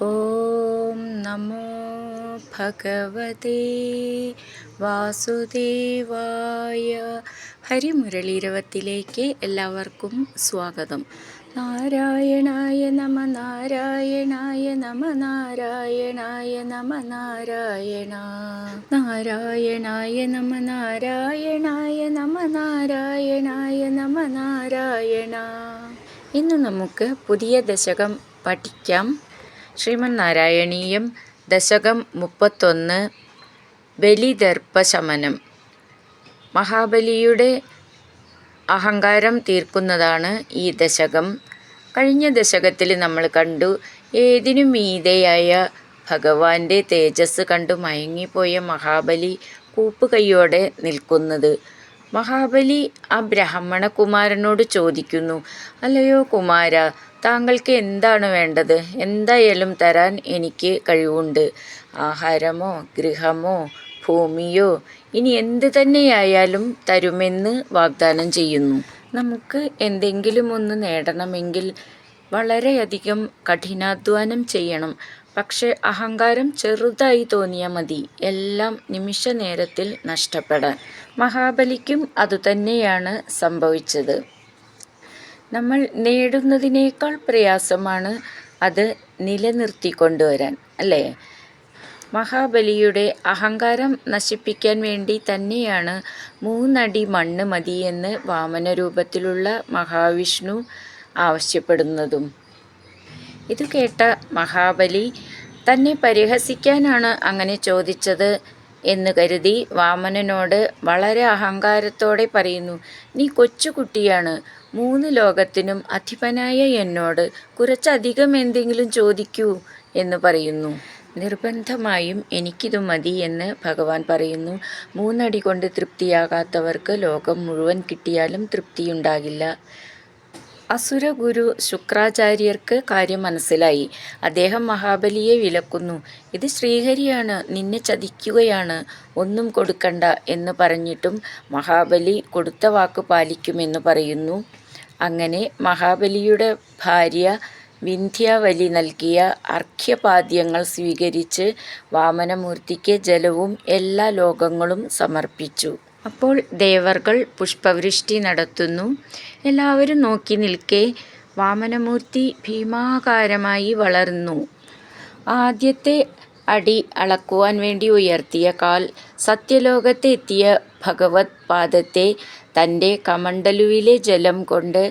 ഓം നമോ ഭഗവതേ വാസുദേവായ. ഹരിമുരളീരവത്തിലേക്ക് എല്ലാവർക്കും സ്വാഗതം. നാരായണായ നമ നാരായണായ നമ നാരായണായ നമ നാരായണ നാരായണായ നമ നാരായണായ നമ നാരായണായ നമ നാരായണ. ഇന്ന് നമുക്ക് പുതിയ ദശകം പഠിക്കാം. ശ്രീമന്നാരായണീയം ദശകം 31 ബലിദർപ്പശമനം. മഹാബലിയുടെ അഹങ്കാരം തീർക്കുന്നതാണ് ഈ ദശകം. കഴിഞ്ഞ ദശകത്തിൽ നമ്മൾ കണ്ടു, ഏതിനും മീതെയായ ഭഗവാന്റെ തേജസ് കണ്ടു മയങ്ങിപ്പോയ മഹാബലി കൂപ്പുകൈയോടെ നിൽക്കുന്നത്. മഹാബലി ആ ബ്രാഹ്മണ കുമാരനോട് ചോദിക്കുന്നു, അല്ലയോ കുമാര, താങ്കൾക്ക് എന്താണ് വേണ്ടത്? എന്തായാലും തരാൻ എനിക്ക് കഴിവുണ്ട്. ആഹാരമോ ഗൃഹമോ ഭൂമിയോ ഇനി എന്ത് തന്നെയായാലും തരുമെന്ന് വാഗ്ദാനം ചെയ്യുന്നു. നമുക്ക് എന്തെങ്കിലും ഒന്ന് നേടണമെങ്കിൽ വളരെയധികം കഠിനാധ്വാനം ചെയ്യണം. പക്ഷെ അഹങ്കാരം ചെറുതായി തോന്നിയാൽ മതി എല്ലാം നിമിഷ നേരത്തിൽ നഷ്ടപ്പെടാൻ. മഹാബലിക്കും അതുതന്നെയാണ് സംഭവിച്ചത്. നമ്മൾ നേടുന്നതിനേക്കാൾ പ്രയാസമാണ് അത് നിലനിർത്തിക്കൊണ്ടുവരാൻ, അല്ലേ? മഹാബലിയുടെ അഹങ്കാരം നശിപ്പിക്കാൻ വേണ്ടി തന്നെയാണ് 3 അടി മണ്ണ് മതിയെന്ന് വാമനരൂപത്തിലുള്ള മഹാവിഷ്ണു ആവശ്യപ്പെടുന്നതും. ഇത് കേട്ട മഹാബലി തന്നെ പരിഹസിക്കാനാണ് അങ്ങനെ ചോദിച്ചത് എന്ന് കരുതി വാമനനോട് വളരെ അഹങ്കാരത്തോടെ പറയുന്നു, നീ കൊച്ചുകുട്ടിയാണ്. 3 ലോകത്തിനും അധിപനായ എന്നോട് കുറച്ചധികം എന്തെങ്കിലും ചോദിക്കൂ എന്ന് പറയുന്നു. നിർബന്ധമായും എനിക്കിതു മതി എന്ന് ഭഗവാൻ പറയുന്നു. 3 അടി കൊണ്ട് തൃപ്തിയാകാത്തവർക്ക് ലോകം മുഴുവൻ കിട്ടിയാലും തൃപ്തിയുണ്ടാകില്ല. അസുരഗുരു ശുക്രാചാര്യർക്ക് കാര്യം മനസ്സിലായി. അദ്ദേഹം മഹാബലിയെ വിലക്കുന്നു. ഇത് ശ്രീഹരിയാണ്, നിന്നെ ചതിക്കുകയാണ്, ഒന്നും കൊടുക്കണ്ട എന്ന് പറഞ്ഞിട്ടും മഹാബലി കൊടുത്ത വാക്ക് പാലിക്കുമെന്ന് പറയുന്നു. അങ്ങനെ മഹാബലിയുടെ ഭാര്യ വിന്ധ്യാവലി നൽകിയ അർഘ്യപാദ്യങ്ങൾ സ്വീകരിച്ച് വാമനമൂർത്തിക്ക് ജലവും എല്ലാ ലോകങ്ങളും സമർപ്പിച്ചു. അപ്പോൾ ദേവർകൾ പുഷ്പവൃഷ്ടി നടത്തുന്നു. എല്ലാവരും നോക്കി നിൽക്കെ വാമനമൂർത്തി ഭീമാകാരമായി വളർന്നു. ആദ്യത്തെ അടി അളക്കുവാൻ വേണ്ടി ഉയർത്തിയ കാൽ സത്യലോകത്ത് എത്തിയ ഭഗവത് പാദത്തെ തൻ്റെ കമണ്ഡലുവിലെ ജലം കൊണ്ട്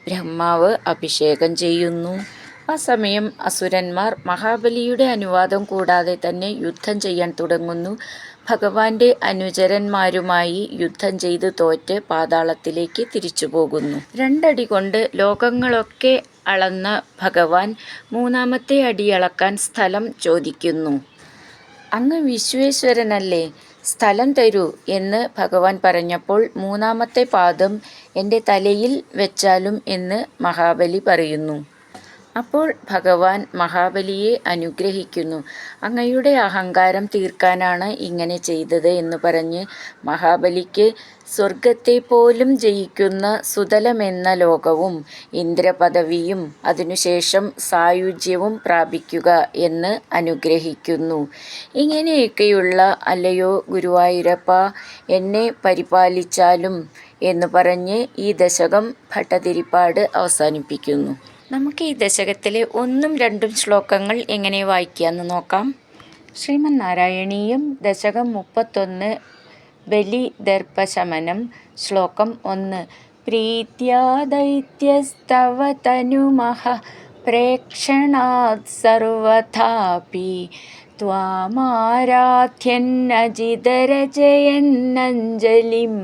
ബ്രഹ്മാവ് അഭിഷേകം ചെയ്യുന്നു. ആ സമയം അസുരന്മാർ മഹാബലിയുടെ അനുവാദം കൂടാതെ തന്നെ യുദ്ധം ചെയ്യാൻ തുടങ്ങുന്നു. ഭഗവാന്റെ അനുചരന്മാരുമായി യുദ്ധം ചെയ്ത് തോറ്റ് പാതാളത്തിലേക്ക് തിരിച്ചു പോകുന്നു. 2 അടി കൊണ്ട് ലോകങ്ങളൊക്കെ അളന്ന ഭഗവാൻ 3ാമത്തെ അടി അളക്കാൻ സ്ഥലം ചോദിക്കുന്നു. അങ്ങ് വിശ്വേശ്വരനല്ലേ, സ്ഥലം തരൂ എന്ന് ഭഗവാൻ പറഞ്ഞപ്പോൾ 3ാമത്തെ പാദം എൻ്റെ തലയിൽ വെച്ചാലും എന്ന് മഹാബലി പറയുന്നു. അപ്പോൾ ഭഗവാൻ മഹാബലിയെ അനുഗ്രഹിക്കുന്നു. അങ്ങയുടെ അഹങ്കാരം തീർക്കാനാണ് ഇങ്ങനെ ചെയ്തത് എന്ന് പറഞ്ഞ് മഹാബലിക്ക് സ്വർഗത്തെ പോലും ജയിക്കുന്ന സുതലമെന്ന ലോകവും ഇന്ദ്രപദവിയും അതിനുശേഷം സായുജ്യവും പ്രാപിക്കുക എന്ന് അനുഗ്രഹിക്കുന്നു. ഇങ്ങനെയൊക്കെയുള്ള അല്ലയോ ഗുരുവായൂരപ്പ, എന്നെ പരിപാലിച്ചാലും എന്ന് പറഞ്ഞ് ഈ ദശകം ഭട്ടതിരിപ്പാട് അവസാനിപ്പിക്കുന്നു. നമുക്ക് ഈ ദശകത്തിലെ 1ഉം 2ഉം ശ്ലോകങ്ങൾ എങ്ങനെ വായിക്കാമെന്ന് നോക്കാം. ശ്രീമന്നാരായണീയം ദശകം 31 ബലിദർപ്പശമനം. ശ്ലോകം 1. പ്രീത്യാ ദൈത്യസ്തവ തനുമഹ പ്രേക്ഷണാത് സർവഥാപി ത്വാമാരാധ്യന്നജിതരജയന്നഞ്ജലിം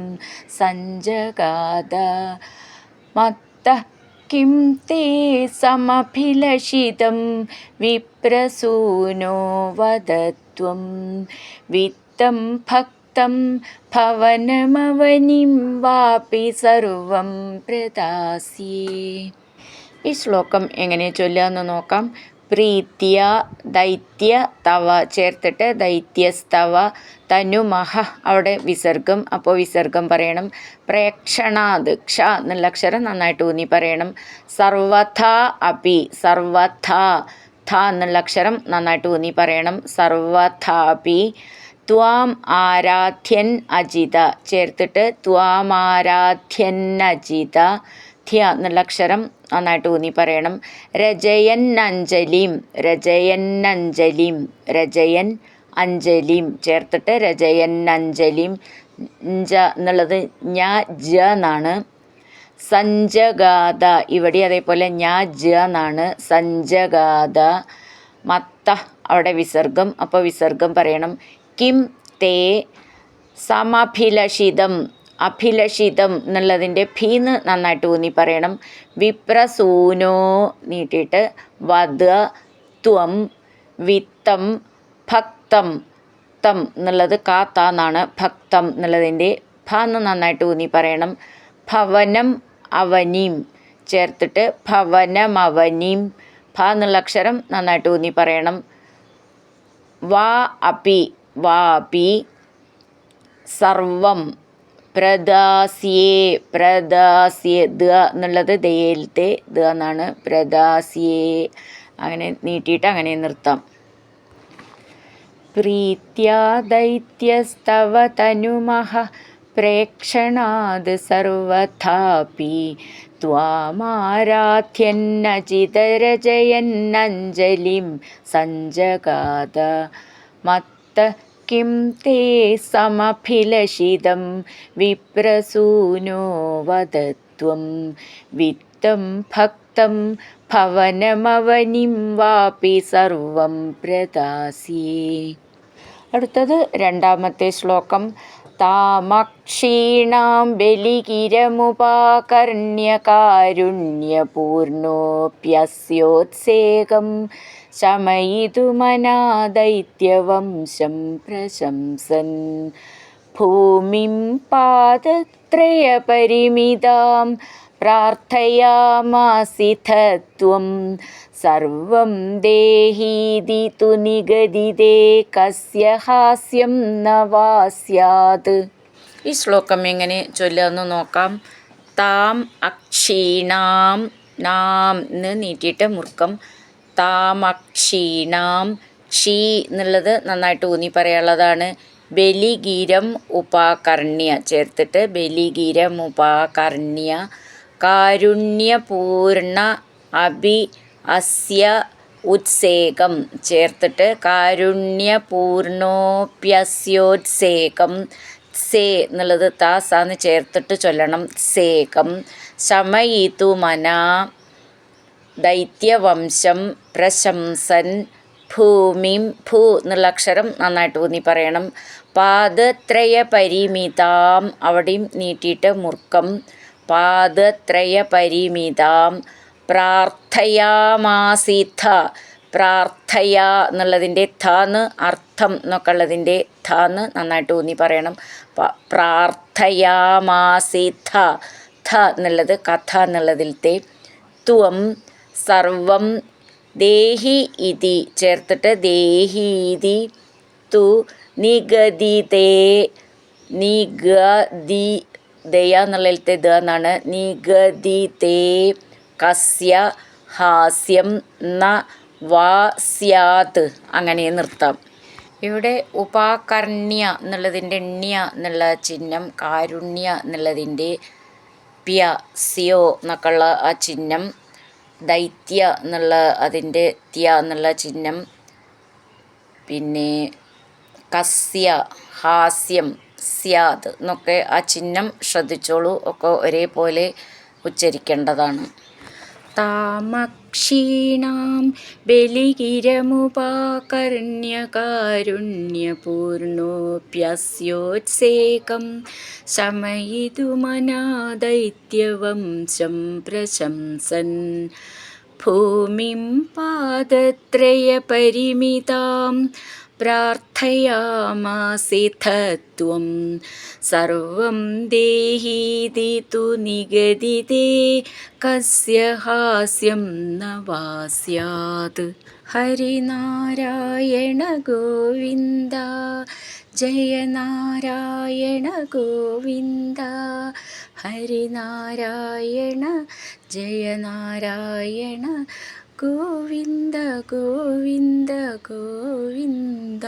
സഞ്ജഗാദ മത്തഃ കിം തേ സമഭിലഷിതം വിപ്രസൂനോ വദത്വം വിത്തം ഭക്തം ഭവനമവനിം വാപി സർവം പ്രദാസ്യേ. ഈ ശ്ലോകം എങ്ങനെ ചൊല്ലാമെന്ന് നോക്കാം. പ്രീത്യ ദൈത്യ തവ ചേർത്തിട്ട് ദൈത്യസ്തവ തനുമഹ അവിടെ വിസർഗം, അപ്പോൾ വിസർഗം പറയണം. പ്രേക്ഷണാത് ക്ഷ എന്നുള്ള അക്ഷരം നന്നായിട്ട് ഊന്നി പറയണം. സർവഥാ അപി സർവഥാ ഥ എന്നുള്ള അക്ഷരം നന്നായിട്ട് ഊന്നി പറയണം. സർവഥാപി ത്വാം ആരാധ്യൻ അജിത ചേർത്തിട്ട് ത്വാം ആരാധ്യൻ അജിത. ധ്യ എന്നുള്ള അക്ഷരം നന്നായിട്ട് ഊന്നി പറയണം. രജയൻ അഞ്ജലിം രജയൻ അഞ്ജലിം രജയൻ അഞ്ജലിം ചേർത്തിട്ട് രജയൻ അഞ്ജലിം. ജ എന്നുള്ളത് ഞാ ജ എന്നാണ്. സഞ്ജഗാത ഇവിടെ അതേപോലെ ഞാ ജ എന്നാണ്. സഞ്ജഗാത. മത്ത അവിടെ വിസർഗം, അപ്പോൾ വിസർഗം പറയണം. കിം തേ സമഭിലഷിതം അഭിലഷിതം എന്നുള്ളതിൻ്റെ ഭീന്ന് നന്നായിട്ട് ഊന്നി പറയണം. വിപ്രസൂനോ നീട്ടിയിട്ട് വധ ത്വം വിത്തം ഭക്തം. തം എന്നുള്ളത് കാത്ത എന്നാണ്. ഭക്തം എന്നുള്ളതിൻ്റെ ഭന്ന് നന്നായിട്ട് ഊന്നി പറയണം. ഭവനം അവനീം ചേർത്തിട്ട് ഭവനം അവനീം. ഭ എന്നുള്ള അക്ഷരം നന്നായിട്ട് ഊന്നി പറയണം. വാ അപി വാ അപി സർവം പ്രദാസ്യേ പ്രദാസ്യേ. ദ എന്നുള്ളത് ദയിലത്തെ ദ എന്നാണ്. പ്രദാസ്യേ അങ്ങനെ നീട്ടിയിട്ട് അങ്ങനെ നിർത്താം. പ്രീത്യാ ദൈത്യസ്തവ തനുമഹ പ്രേക്ഷണാത് സർവഥാപി ത്വാമാരാധ്യന്നജിതരജയന്നഞ്ജലിം സഞ്ജഗാത. മത്ത കിം തേ സമഭിലഷിതം വിപ്രസൂനോ വദത്വം വിത്തം ഭക്തം ഭവനമവനിം വാപി സർവം പ്രദാസ്യേ. അടുത്തത് രണ്ടാമത്തെ ശ്ലോകം. താമക്ഷീണാം ബലികിരമുപാകർണ്യ കാരുണ്യപൂർണോപ്യസ്യോത്സേകം ശമയിതുമനാദൈത്യവംശം പ്രശംസൻ ഭൂമിം പാദത്രയപരിമിതാം പ്രാർത്ഥയാമാസിഥ ത്വം സർവം ദേഹീതി തു നിഗദിതേ കസ്യ ഹാസ്യം ന വാ സ്യാത്. ഈ ശ്ലോകം എങ്ങനെ ചൊല്ലുമെന്ന് നോക്കാം. താം അക്ഷീണാം നാം എന്ന് നീട്ടിയിട്ട് മുറുക്കം. താം അക്ഷീണാം. ക്ഷീ എന്നുള്ളത് നന്നായിട്ട് ഊന്നി പറയാനുള്ളതാണ്. ബലിഗീരം ഉപാകർണ്യ ചേർത്തിട്ട് ബലിഗീരം ഉപാകർണ്യ കാരുണ്യപൂർണ അഭി അസ്യ ഉത്സേകം ചേർത്തിട്ട് കാരുണ്യപൂർണോപ്യസ്യോത്സേകം. സേ എന്നുള്ളത് താസാന്ന് ചേർത്തിട്ട് ചൊല്ലണം. സേകം ശമയിതുമന ദൈത്യവംശം പ്രശംസൻ ഭൂമിം. ഭൂ എന്നുള്ള അക്ഷരം നന്നായിട്ട് ഊന്നി പറയണം. പാദത്രയ പരിമിതാം അവിടെയും നീട്ടിയിട്ട് മുറുക്കം. പാദത്രയ പരിമിതാം പ്രാർത്ഥയാമാസിഥ. പ്രാർത്ഥയ എന്നുള്ളതിൻ്റെ ഥന്ന് അർത്ഥം എന്നൊക്കെ ഉള്ളതിൻ്റെ ഥന്ന് നന്നായിട്ട് ഊന്നി പറയണം. പ്രാർത്ഥയാമാസിഥ. ഥ എന്നുള്ളത് കഥ എന്നുള്ളതിലത്തെ. ത്വം സർവം ദേഹി ഇതി ചേർത്തിട്ട് ദേഹീതി. തു നിഗദിതേ നിഗദി ദയ എന്നുള്ളതിലത്തെ ദ എന്നാണ്. നിഗദിതേ കസ്യ ഹാസ്യം ന വാ സ്യാത് അങ്ങനെ നിർത്താം. ഇവിടെ ഉപാകർണ്യ എന്നുള്ളതിൻ്റെ ണ്യ എന്നുള്ള ചിഹ്നം, കാരുണ്യ എന്നുള്ളതിൻ്റെ പ്യ സ്യോ എന്നൊക്കെയുള്ള ആ ചിഹ്നം, ദൈത്യ എന്നുള്ള അതിൻ്റെ ത്യ എന്നുള്ള ചിഹ്നം, പിന്നെ കസ്യ ഹാസ്യം സ്യാത് എന്നൊക്കെ ആ ചിഹ്നം ശ്രദ്ധിച്ചോളൂ. ഒക്കെ ഒരേപോലെ ഉച്ചരിക്കേണ്ടതാണ്. താമക്ഷീണാം ബലികിരമുപാകർണ്യ കാരുണ്യപൂർണോപ്യസ്യോത്സേകം ശമയിതുമനാദൈത്യവംശം പ്രശംസൻ ഭൂമിം പാദത്രയപരിമിതാം പ്രാർത്ഥയാമാസിഥ ത്വം സർവം ദേഹീതി തു നിഗദിതേ കസ്യ ഹാസ്യം ന വാ സ്യാത്. ഹരിനാരായണ ഗോവിന്ദ ജയ നാരായണ ഗോവിന്ദ. ഹരിനാരായണ ജയ നാരായണ ഗോവിന്ദ ഗോവിന്ദ ഗോവിന്ദ